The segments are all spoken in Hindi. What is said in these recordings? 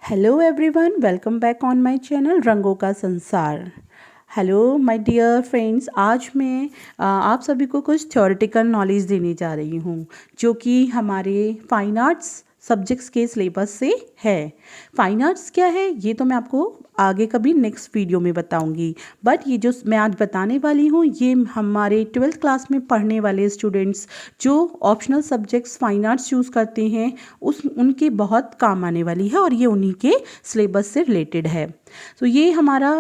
Hello everyone, welcome back on my channel रंगों का संसार। हेलो माय डियर फ्रेंड्स, आज मैं आप सभी को कुछ थ्योरेटिकल नॉलेज देने जा रही हूँ जो कि हमारे फाइन आर्ट्स सब्जेक्ट्स के सिलेबस से है। फाइन आर्ट्स क्या है ये तो मैं आपको आगे कभी नेक्स्ट वीडियो में बताऊंगी, बट ये जो मैं आज बताने वाली हूँ ये हमारे 12th क्लास में पढ़ने वाले स्टूडेंट्स जो optional subjects fine arts choose करते हैं उनके बहुत काम आने वाली है और ये उन्हीं के सिलेबस से रिलेटेड है। तो ये हमारा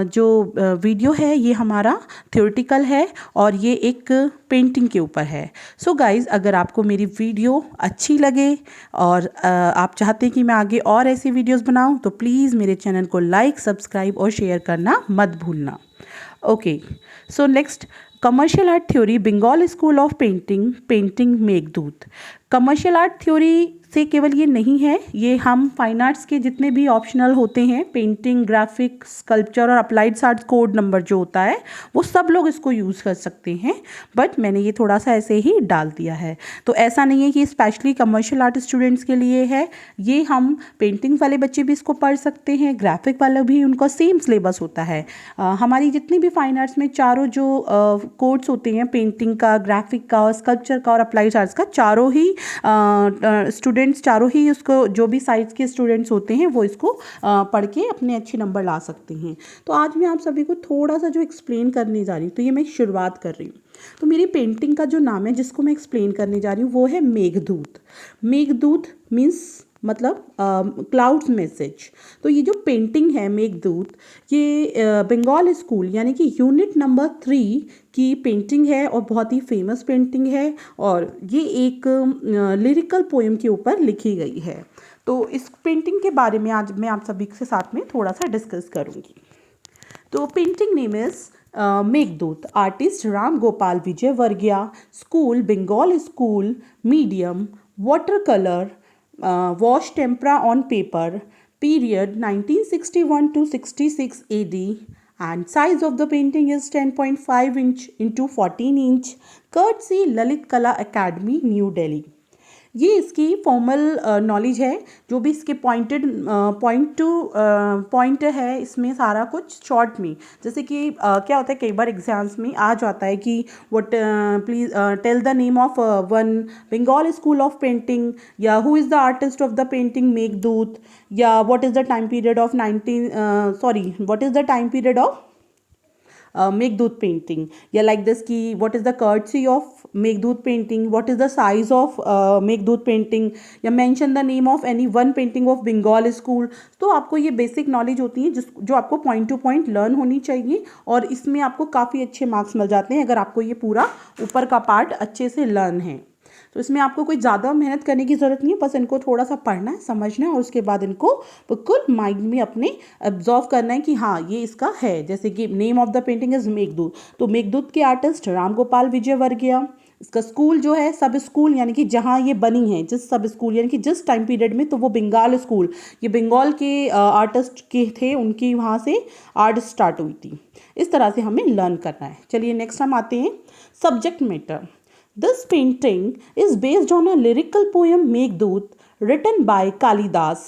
जो वीडियो है ये हमारा थ्योरेटिकल है और ये एक पेंटिंग के ऊपर है। सो गाइज़, अगर आपको मेरी वीडियो अच्छी लगे और आप चाहते हैं कि मैं आगे और ऐसी वीडियोस बनाऊं तो प्लीज़ मेरे चैनल को लाइक, सब्सक्राइब और शेयर करना मत भूलना। Okay, so next, commercial art theory, Bengal school of painting, painting Meghdoot. Commercial art theory से केवल ये नहीं है, ये हम फाइन आर्ट्स के जितने भी ऑप्शनल होते हैं, पेंटिंग, ग्राफिक, स्कल्पचर और अप्लाइड आर्ट्स कोड नंबर जो होता है वो सब लोग इसको यूज़ कर सकते हैं, बट मैंने ये थोड़ा सा ऐसे ही डाल दिया है। तो ऐसा नहीं है कि स्पेशली कमर्शियल आर्ट स्टूडेंट्स के लिए है, ये हम पेंटिंग वाले बच्चे भी इसको पढ़ सकते हैं, ग्राफिक वाले भी, उनका सेम सिलेबस होता है। हमारी जितनी भी फाइन आर्ट्स में चारों जो कोर्स होते हैं, पेंटिंग का, ग्राफिक का और स्कल्पचर का और अप्लाइड आर्ट्स का, चारों ही स्टूडेंट्स, चारों ही उसको, जो भी साइज के स्टूडेंट्स होते हैं वो इसको पढ़ के अपने अच्छे नंबर ला सकते हैं। तो आज मैं आप सभी को थोड़ा सा जो एक्सप्लेन करने जा रही हूँ, तो ये मैं शुरुआत कर रही हूँ। तो मेरी पेंटिंग का जो नाम है जिसको मैं एक्सप्लेन करने जा रही हूँ वो है मेघदूत। मेघदूत मीन्स मतलब क्लाउड्स मैसेज। तो ये जो पेंटिंग है मेघदूत, ये बंगाल स्कूल यानी कि यूनिट नंबर 3 की पेंटिंग है और बहुत ही फेमस पेंटिंग है और ये एक लिरिकल पोएम के ऊपर लिखी गई है। तो इस पेंटिंग के बारे में आज मैं आप सभी के साथ में थोड़ा सा डिस्कस करूँगी। तो painting name is Meghdoot, artist Ram Gopal Vijay Vargiya, school Bengal school, medium water colour, wash tempera on paper, period 1961 to 66 AD, and size of the painting is 10.5 inch into 14 inch, courtesy Lalit Kala Academy, New Delhi। ये इसकी फॉर्मल नॉलेज है, जो भी इसके पॉइंट टू पॉइंट है इसमें सारा कुछ शॉर्ट में। जैसे कि क्या होता है, कई बार एग्जाम्स में आ जाता है कि what, please tell the name of one Bengal school of painting, या who is the artist of the painting Meghdoot, या what is the time period of what is the time period of Meghdoot painting, या लाइक दिस कि what is the courtesy of Meghdoot painting, what is the size of Meghdoot painting, या mention the name of any one painting of Bengal school. तो आपको ये बेसिक नॉलेज होती है जो आपको पॉइंट टू पॉइंट लर्न होनी चाहिए और इसमें आपको काफ़ी अच्छे मार्क्स मिल जाते हैं अगर आपको ये पूरा ऊपर का पार्ट अच्छे से लर्न है। तो इसमें आपको कोई ज़्यादा मेहनत करने की ज़रूरत नहीं है, बस इनको थोड़ा सा पढ़ना है, समझना है और उसके बाद इनको बिल्कुल माइंड में अपने एब्जॉर्व करना है कि हाँ ये इसका है। जैसे कि name of the painting is Meghdoot, तो मेघदूत के आर्टिस्ट राम गोपाल विजय वर्गिया। इसका स्कूल जो है सब स्कूल, यानी कि जहाँ ये बनी है, जिस सब स्कूल यानी कि जिस टाइम पीरियड में, तो वो बंगाल स्कूल, ये बंगाल के आर्टिस्ट के थे, उनकी वहाँ से आर्ट स्टार्ट हुई थी। इस तरह से हमें लर्न करना है। चलिए नेक्स्ट हम आते हैं subject matter. This painting is based on a lyrical poem Meghdut written by Kalidas।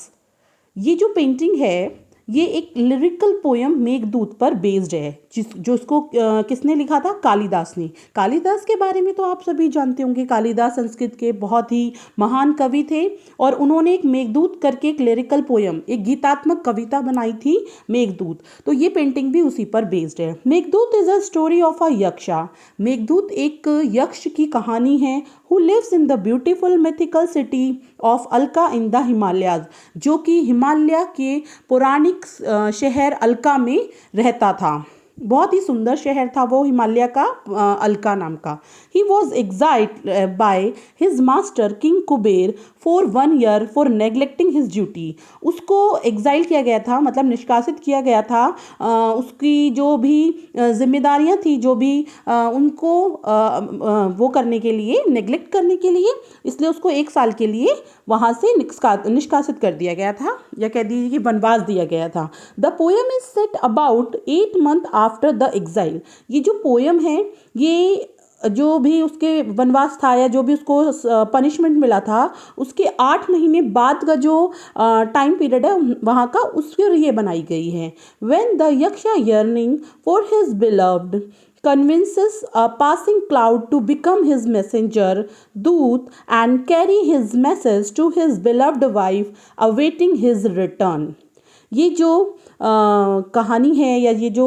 ये जो पेंटिंग है ये एक लिरिकल पोएम मेघदूत पर बेस्ड है, जो उसको किसने लिखा था? कालिदास ने। कालिदास के बारे में तो आप सभी जानते होंगे, कालिदास संस्कृत के बहुत ही महान कवि थे और उन्होंने एक मेघदूत करके एक लिरिकल पोएम, एक गीतात्मक कविता बनाई थी मेघदूत। तो ये पेंटिंग भी उसी पर बेस्ड है। Meghdoot is a story of a yaksha. मेघदूत एक यक्ष की कहानी है who lives in the beautiful mythical city of Alka in the Himalayas, जो कि हिमालय के पौराणिक शहर अलका में रहता था। बहुत ही सुंदर शहर था वो हिमालय का, अलका नाम का। He was exiled by his master king Kuber for 1 year for neglecting his duty. उसको एग्जाइल किया गया था, मतलब निष्कासित किया गया था, उसकी जो भी जिम्मेदारियां थी, जो भी उनको वो करने के लिए, नेग्लेक्ट करने के लिए, इसलिए उसको 1 साल के लिए वहाँ से निष्कासित कर दिया गया था, या कह दीजिए कि वनवास दिया गया था। The poem is set about 8 months after the exile. ये जो पोएम है ये जो भी उसके वनवास था या जो भी उसको पनिशमेंट मिला था उसके 8 महीने बाद का जो टाइम पीरियड है वहाँ का, उसके लिए बनाई गई है। When the yaksha yearning for his beloved convinces a passing cloud to become his messenger दूत and carry his message to his beloved wife awaiting his return। ये जो कहानी है या ये जो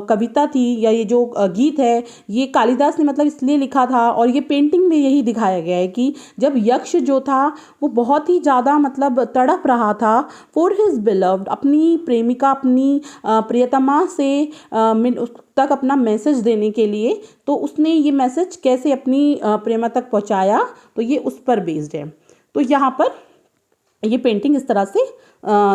कविता थी या ये जो गीत है, ये कालिदास ने मतलब इसलिए लिखा था और ये पेंटिंग में यही दिखाया गया है कि जब यक्ष जो था वो बहुत ही ज़्यादा मतलब तड़प रहा था फॉर हिज बिलव्ड, अपनी प्रेमिका अपनी प्रियतमा से उस तक अपना मैसेज देने के लिए, तो उसने ये मैसेज कैसे अपनी प्रेमा तक पहुंचाया, तो ये उस पर बेस्ड है। तो यहाँ पर ये पेंटिंग इस तरह से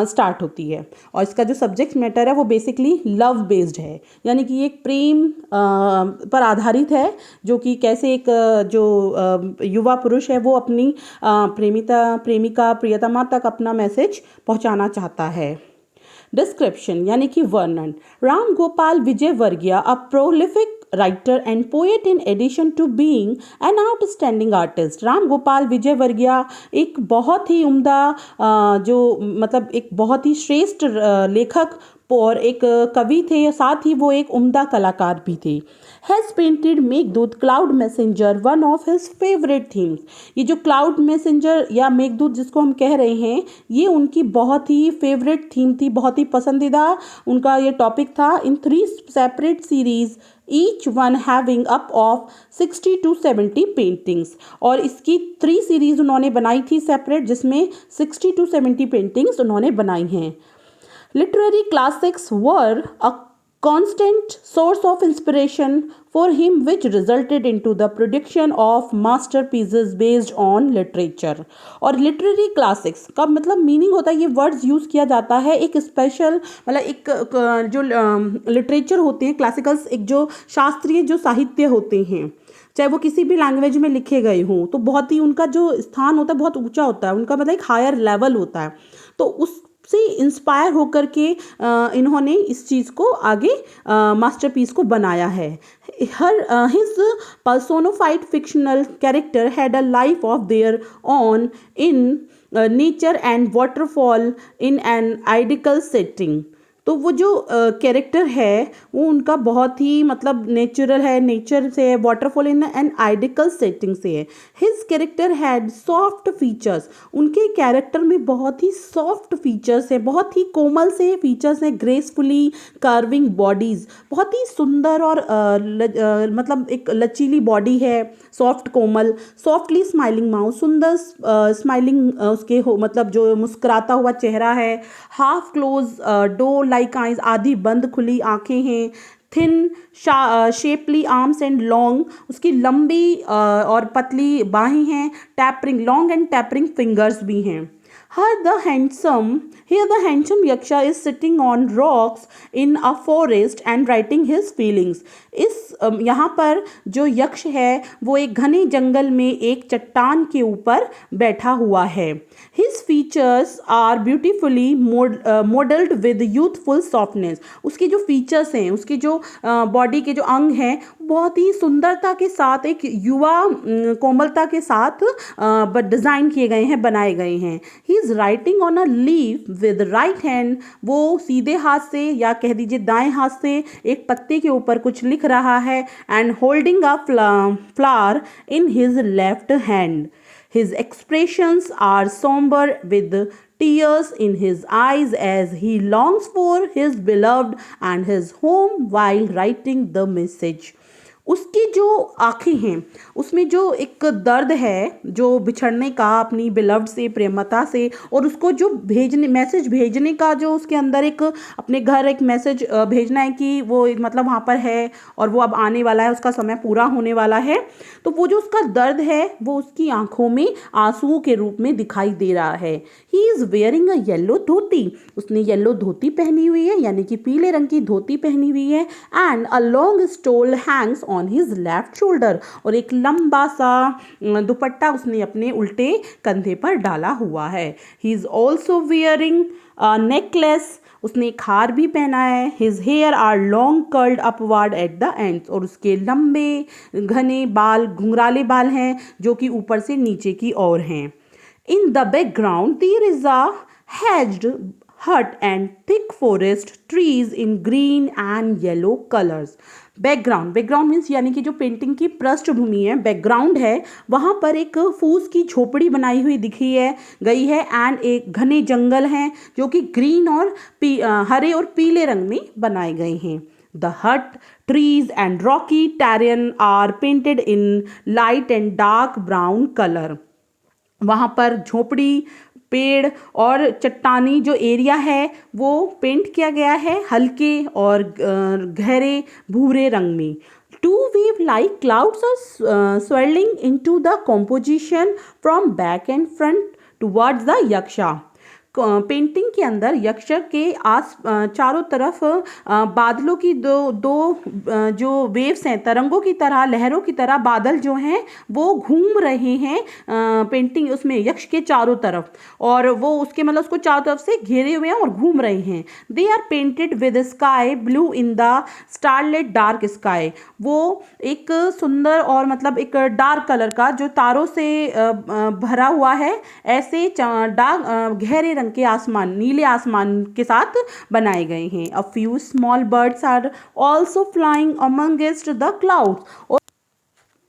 स्टार्ट होती है और इसका जो सब्जेक्ट मैटर है वो बेसिकली लव बेस्ड है, यानी कि एक प्रेम पर आधारित है, जो कि कैसे एक जो युवा पुरुष है वो अपनी प्रेमिका प्रियतमा तक अपना मैसेज पहुंचाना चाहता है। डिस्क्रिप्शन यानी कि वर्णन। Ram Gopal Vijayvargiya a prolific writer and poet in addition to being an outstanding artist. Ram Gopal Vijayvargiya एक बहुत ही उम्दा जो मतलब एक बहुत ही श्रेष्ठ लेखक और एक कवि थे, साथ ही वो एक उम्दा कलाकार भी थे। Has painted Meghdoot cloud messenger one of his favourite themes. ये जो क्लाउड मैसेंजर या मेघदूत जिसको हम कह रहे हैं, ये उनकी बहुत ही फेवरेट थीम थी, बहुत ही पसंदीदा उनका ये टॉपिक था। इन 3 separate series each one having up of 60 to 70 paintings. और इसकी 3 सीरीज उन्होंने बनाई थी सेपरेट, जिसमें 60 to 70 पेंटिंग्स उन्होंने बनाई हैं। Literary classics were a constant source of inspiration for him, which resulted into the production of masterpieces based on literature। और literary classics का मतलब मीनिंग होता है, ये वर्ड्स यूज़ किया जाता है एक स्पेशल मतलब एक जो लिटरेचर होते हैं क्लासिकल्स, एक जो शास्त्रीय जो साहित्य होते हैं, चाहे वो किसी भी लैंग्वेज में लिखे गए हों, तो बहुत ही उनका जो स्थान होता है बहुत ऊंचा होता है, उनका मतलब एक हायर लेवल होता है। तो उससे इंस्पायर होकर के इन्होंने इस चीज़ को आगे मास्टरपीस को बनाया है। His personified fictional character had a life of their on in nature and waterfall in an ideal setting. तो वो जो कैरेक्टर है वो उनका बहुत ही मतलब नेचुरल है, नेचर से है, waterfall in an ideal setting से है। His character had soft features. उनके कैरेक्टर में बहुत ही सॉफ्ट फीचर्स है, बहुत ही कोमल से फीचर्स हैं। ग्रेसफुली कर्विंग बॉडीज़, बहुत ही सुंदर और मतलब एक लचीली बॉडी है, सॉफ्ट कोमल। सॉफ्टली स्माइलिंग माउथ, सुंदर स्माइलिंग उसके हो मतलब जो मुस्कुराता हुआ चेहरा है। Half close do like eyes, आधी बंद खुली आंखें हैं। Thin shapely arms and long, उसकी लंबी और पतली बाहें हैं। Tapering long and tapering fingers भी हैं। Here the handsome yaksha is sitting on rocks in a forest and writing his feelings। इस यहाँ पर जो यक्ष है वो एक घने जंगल में एक चट्टान के ऊपर बैठा हुआ है। His features are beautifully modeled with youthful softness। उसके जो फीचर्स हैं, उसके जो बॉडी के जो अंग हैं, बहुत ही सुंदरता के साथ एक युवा कोमलता के साथ डिज़ाइन किए गए हैं, बनाए गए हैं। He is writing on a leaf with right hand. वो सीधे हाथ से या कह दीजिए दाएं हाथ से एक पत्ते के ऊपर कुछ लिख रहा है। And holding a flower in his left hand. His expressions are somber with tears in his eyes as he longs for his beloved and his home while writing the message। उसकी जो आँखें हैं उसमें जो एक दर्द है जो बिछड़ने का अपनी बिलव्ड से, प्रेमता से, और उसको जो मैसेज भेजने का जो उसके अंदर एक अपने घर एक मैसेज भेजना है कि वो मतलब वहाँ पर है और वो अब आने वाला है, उसका समय पूरा होने वाला है। तो वो जो उसका दर्द है वो उसकी आंखों में आंसुओं के रूप में दिखाई दे रहा है। He is wearing a yellow dhoti. उसने येलो धोती पहनी हुई है, यानी कि पीले रंग की धोती पहनी हुई है। And a long stole hangs on his left shoulder, और एक लंबा सा दुपट्टा उसने अपने उल्टे कंधे पर डाला हुआ है। He is also wearing necklace, उसने एक हार भी पहना है। His hair are long curled upward at the ends, और उसके लंबे घने बाल, घुंघराले बाल हैं जो कि ऊपर से नीचे की ओर हैं। In the background there is a hedged hut and thick forest trees in green and yellow colors. Background means यानी कि जो पेंटिंग की पृष्ठभूमि है, बैकग्राउंड है, वहाँ पर एक फूस की झोपड़ी बनाई हुई दिखी है गई है, एंड एक घने जंगल हैं जो कि ग्रीन और हरे और पीले रंग में बनाए गए हैं। The hut, trees and rocky terrain are painted in light and dark brown color. वहाँ पर झोपड़ी, पेड़ और चट्टानी जो एरिया है वो पेंट किया गया है हल्के और गहरे भूरे रंग में। Two wave like clouds are swirling into the composition from back and front towards the yaksha. Painting के अंदर यक्ष के चारों तरफ बादलों की दो जो वेव्स हैं, तरंगों की तरह, लहरों की तरह बादल जो हैं वो घूम रहे हैं पेंटिंग उसमें यक्ष के चारों तरफ, और वो उसके मतलब उसको चारों तरफ से घेरे हुए हैं और घूम रहे हैं। They are painted with sky blue in the starlit dark sky, वो एक सुंदर और मतलब एक डार्क कलर का जो तारों से भरा हुआ है, ऐसे डार्क गहरे के आसमान, नीले आसमान के साथ बनाए गए हैं। A few small birds are also flying amongst the clouds.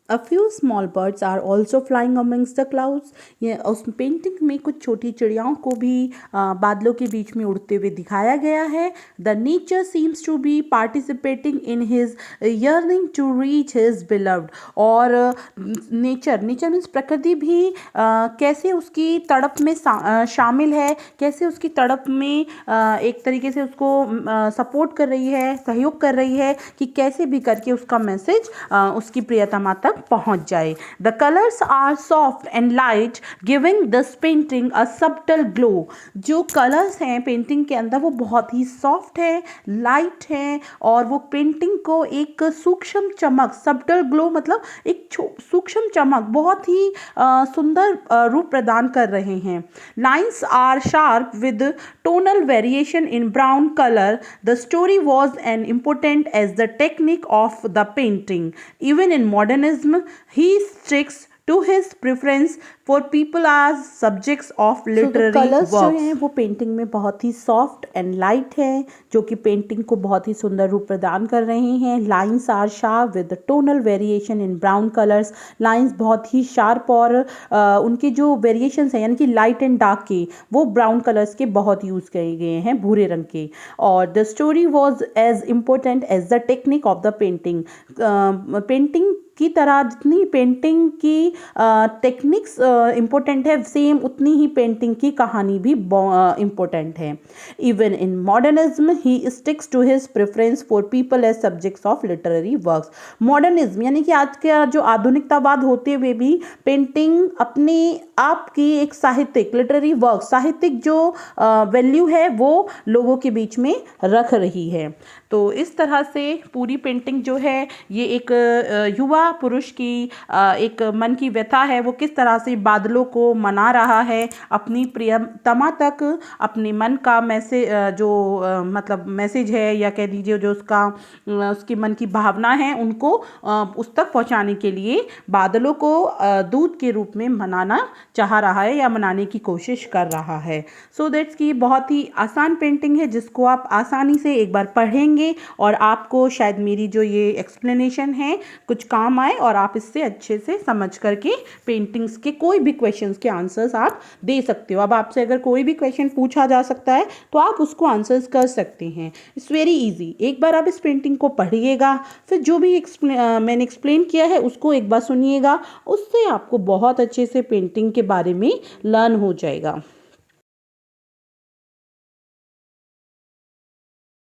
A few small birds are also flying amongst the clouds. ये उस पेंटिंग में कुछ छोटी चिड़ियाओं को भी बादलों के बीच में उड़ते हुए दिखाया गया है। The nature seems to be participating in his yearning to reach his beloved. और नेचर मीन्स प्रकृति भी कैसे उसकी तड़प में शामिल है, कैसे उसकी तड़प में एक तरीके से उसको सपोर्ट कर रही है, सहयोग कर रही है कि कैसे भी करके उसका मैसेज उसकी प्रियतमा तक पहुंच जाए। The colours are soft and light giving this painting a subtle glow. जो कलर्स हैं पेंटिंग के अंदर वो बहुत ही सॉफ्ट है, लाइट है, और वो पेंटिंग को एक सूक्ष्म चमक, सब्टल ग्लो मतलब एक सूक्ष्म चमक, बहुत ही सुंदर रूप प्रदान कर रहे हैं। Lines are sharp with tonal variation in brown colour. The story was an important as the technique of the painting. Even in modernism he sticks to his preference for people as subjects of literary works. जो हैं वो पेंटिंग में बहुत ही सॉफ्ट एंड लाइट हैं जो कि पेंटिंग को बहुत ही सुंदर रूप प्रदान कर रहे हैं। Lines are sharp with tonal variation in brown colours. Lines बहुत ही शार्प और उनके जो वेरिएशंस हैं यानी कि लाइट एंड डार्क के वो ब्राउन कलर्स के बहुत यूज़ किए गए हैं, भूरे रंग के। और the story was as important as the technique of the painting. Painting की तरह जितनी पेंटिंग की टेक्निक्स इम्पोर्टेंट है, सेम उतनी ही पेंटिंग की कहानी भी इम्पोर्टेंट है। Even in modernism he sticks to his preference for people as subjects of literary works. Modernism यानी कि आज का जो आधुनिकतावाद होते हुए भी पेंटिंग अपने आप की एक साहित्यिक लिटरेरी वर्क, साहित्यिक जो वैल्यू है वो लोगों के बीच में रख रही है। तो इस तरह से पूरी पेंटिंग जो है ये एक युवा पुरुष की एक मन की व्यथा है, वो किस तरह से बादलों को मना रहा है, अपनी प्रियतमा तक अपने मन का मैसेज जो मतलब मैसेज है या कह दीजिए जो उसकी मन की भावना है उनको उस तक पहुंचाने के लिए बादलों को दूत के रूप में मनाना चाह रहा है या मनाने की कोशिश कर रहा है। सो दैट्स कि बहुत ही आसान पेंटिंग है जिसको आप आसानी से एक बार पढ़ेंगे और आपको शायद मेरी जो ये एक्सप्लेनेशन है कुछ काम आए और आप इससे अच्छे से समझ करके पेंटिंग्स के कोई भी क्वेश्चंस के आंसर्स आप दे सकते हो। अब आपसे अगर कोई भी क्वेश्चन पूछा जा सकता है तो आप उसको आंसर्स कर सकते हैं। It's very easy. एक बार आप इस पेंटिंग को पढ़िएगा, फिर जो भी मैंने एक्सप्लेन किया है उसको एक बार सुनिएगा, उससे आपको बहुत अच्छे से पेंटिंग के बारे में लर्न हो जाएगा।